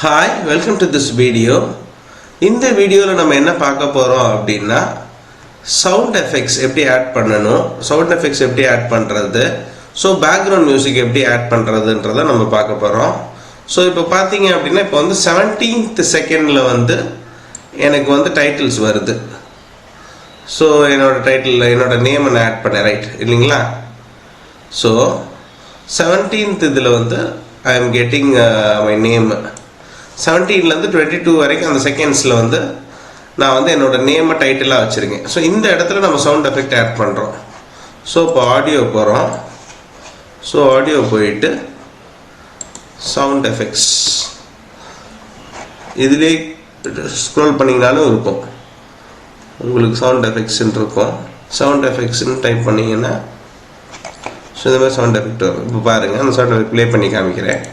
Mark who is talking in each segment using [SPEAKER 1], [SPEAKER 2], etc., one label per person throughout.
[SPEAKER 1] Hi, welcome to this video. இந்த வீடியோல நம்ம என்ன பார்க்க போறோம் அப்படினா sound effects எப்படி ஆட் பண்ணனும், sound effects எப்படி ஆட் பண்றது, so background music எப்படி ஆட் பண்றதுன்றத நம்ம பார்க்க போறோம். so இப்போ பாத்தீங்க அப்படினா இப்போ வந்து 17th செகண்ட்ல வந்து எனக்கு வந்து டைட்டில்ஸ் வருது. so என்னோட டைட்டில் என்னோட நேம் நான் ஆட் பண்ணேன் ரைட் இல்லீங்களா. so 17th இதுல வந்து I am getting my name 17 ல இருந்து 22 வரைக்கும் அந்த செகண்ட்ஸ்ல வந்து நான் வந்து என்னோட நேம் டைட்டிலா வச்சிருக்கேன். சோ இந்த இடத்துல நம்ம சவுண்ட் எஃபெக்ட் ஆட் பண்றோம். சோ இப்போ ஆடியோ போறோம். சோ ஆடியோ போயிட்டு சவுண்ட் எஃபெக்ட்ஸ் இதிலே ஸ்க்ரோல் பண்ணீங்கனாலும் இருக்கும். உங்களுக்கு சவுண்ட் எஃபெக்ட்ஸ் இருக்கும். சவுண்ட் எஃபெக்ட்ஸ் டைப் பண்ணீங்கன்னா சோ இந்த மாதிரி சவுண்ட் எஃபெக்ட் வரும். இப்போ பாருங்க அந்த சவுண்ட் எஃபெக்ட் ப்ளே பண்ணி காமிக்கிறேன்.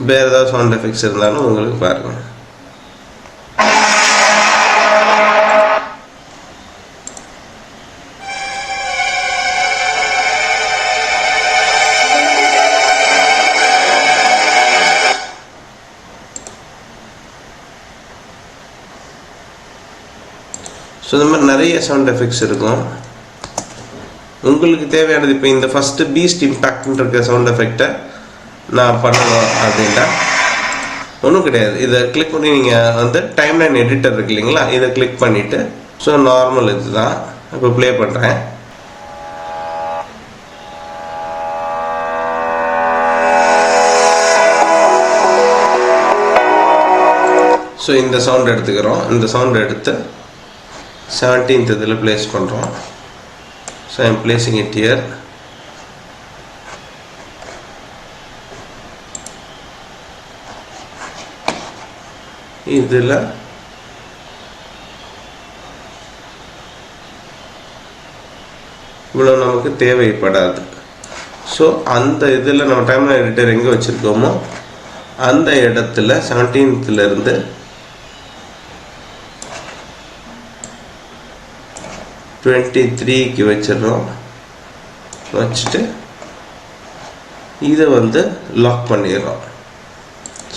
[SPEAKER 1] வேற ஏதாவது சவுண்ட் எஃபெக்ட்ஸ் இருந்தாலும் உங்களுக்கு பாருங்க. ஸோ இந்த மாதிரி நிறைய சவுண்ட் எஃபெக்ட்ஸ் இருக்கும். உங்களுக்கு தேவையானது இப்போ இந்த ஃபர்ஸ்ட் பீஸ்ட் இம்பாக்ட்ன்ற இருக்க சவுண்ட் எஃபெக்டை நான் பண்ணணும் அப்படின்னா ஒன்றும் கிடையாது. இதை கிளிக் பண்ணி நீங்கள் வந்து டைம்லைன் எடிட்டர் இருக்கு இல்லைங்களா, இதை கிளிக் பண்ணிவிட்டு ஸோ நார்மல் இதுதான் இப்போ ப்ளே பண்ணுறேன். ஸோ இந்த சவுண்ட் எடுத்துக்கிறோம். இந்த சவுண்ட் எடுத்து 17th இதில் ப்ளேஸ் பண்ணுறோம். So I am placing it here. இதில் இவ்வளோ நமக்கு தேவைப்படாது. ஸோ அந்த இதில் நம்ம டைம்லைன் எடிட்டர் எங்கே வச்சுருக்கோமோ அந்த இடத்துல 17th இருந்து 23க்கு வச்சிடறோம். வச்சுட்டு இதை வந்து லாக் பண்ணிடுறோம்.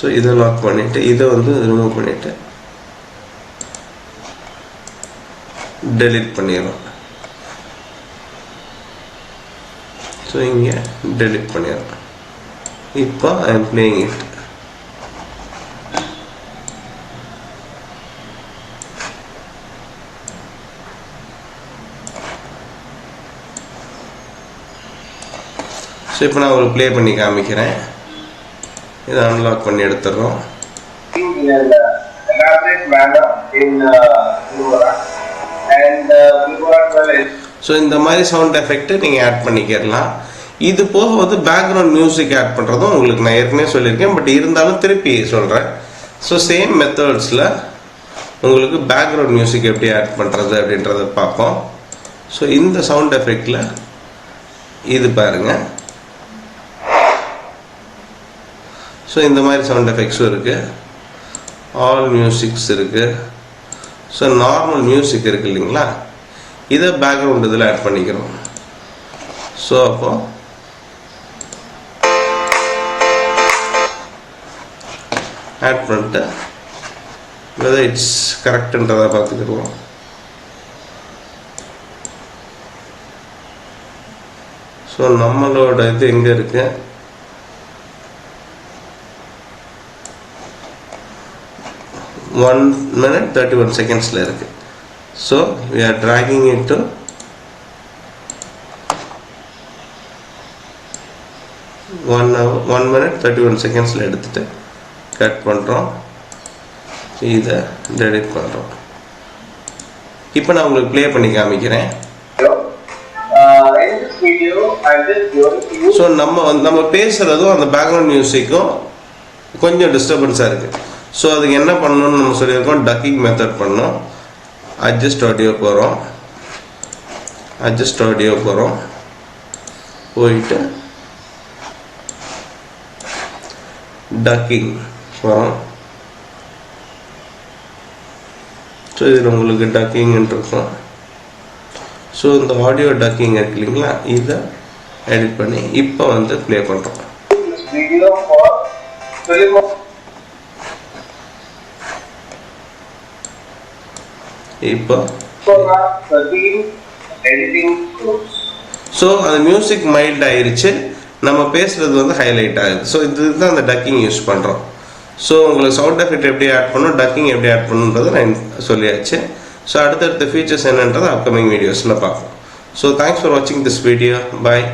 [SPEAKER 1] ஸோ இதை லாக் பண்ணிவிட்டு இதை வந்து ரிமூவ் பண்ணிவிட்டு டெலீட் பண்ணிடுறோம். ஸோ இங்கே டெலீட் பண்ணிடுறோம். இப்போ I am playing it. So இப்போ நான் ஒரு ப்ளே பண்ணி காமிக்கிறேன். இதை அன்லாக் பண்ணி எடுத்துடுறோம். ஸோ இந்த மாதிரி சவுண்ட் எஃபெக்ட் நீங்கள் ஆட் பண்ணிக்கிறலாம். இது போக வந்து பேக்ரவுண்ட் மியூசிக் ஆட் பண்ணுறதும் உங்களுக்கு நான் ஏற்கனவே சொல்லியிருக்கேன், பட் இருந்தாலும் திருப்பி சொல்கிறேன். ஸோ சேம் மெத்தட்ஸில் உங்களுக்கு பேக்ரவுண்ட் மியூசிக் எப்படி ஆட் பண்ணுறது அப்படின்றத பார்ப்போம். ஸோ இந்த சவுண்ட் எஃபெக்டில் இது பாருங்கள். ஸோ இந்த மாதிரி சவுண்ட் எஃபெக்ட்ஸும் இருக்குது, ஆல் மியூசிக்ஸ் இருக்குது. ஸோ நார்மல் மியூசிக் இருக்குது இல்லைங்களா, இதை பேக்ரவுண்ட் இதில் ஆட் பண்ணிக்கிறோம். ஸோ அப்போ ஆட் பண்ணிட்டு வெதர் இட்ஸ் கரெக்டுன்றதை பார்த்துக்கிடுவோம். ஸோ நம்மளோட இது எங்கே இருக்குது, 1 minute 31 seconds இருக்கு. So we are dragging it to 1 minute 31 seconds எடுத்துட்டு கட் பண்றோம். இதை டெலீட் பண்றோம். இப்போ நான் உங்களுக்கு ப்ளே பண்ணி காமிக்கிறேன். ஸோ நம்ம பேசுறதும் அந்த பேக்ரவுண்ட் மியூசிக்கும் கொஞ்சம் டிஸ்டர்பன்ஸாக இருக்கு. ஸோ அதுக்கு என்ன பண்ணணும்னு நம்ம சொல்லியிருக்கோம், டக்கிங் மெத்தட் பண்ணோம். அட்ஜஸ்ட் ஆடியோ போகிறோம். அட்ஜஸ்ட் ஆடியோ போகிறோம். போயிட்டு டக்கிங் போகிறோம். ஸோ இதில் உங்களுக்கு டக்கிங் இருக்கும். ஸோ இந்த ஆடியோ டக்கிங் இருக்கு இல்லைங்களா, இதை எடிட் பண்ணி இப்போ வந்து ப்ளே பண்ணுறோம். இப்போ ஸோ அந்த மியூசிக் மைல்ட் ஆயிடுச்சு, நம்ம பேசுகிறது வந்து ஹைலைட் ஆகுது. ஸோ இதுதான் அந்த டக்கிங் யூஸ் பண்ணுறோம். ஸோ உங்களுக்கு சவுண்ட் எஃபெக்ட் எப்படி ஆட் பண்ணணும், டக்கிங் எப்படி ஆட் பண்ணணுன்றதை நான் சொல்லியாச்சு. ஸோ அடுத்தடுத்த ஃபீச்சர்ஸ் என்னன்றதை அப்கமிங் வீடியோஸில் பார்ப்போம். ஸோ தேங்க்ஸ் ஃபார் வாட்சிங் திஸ் வீடியோ. பாய்.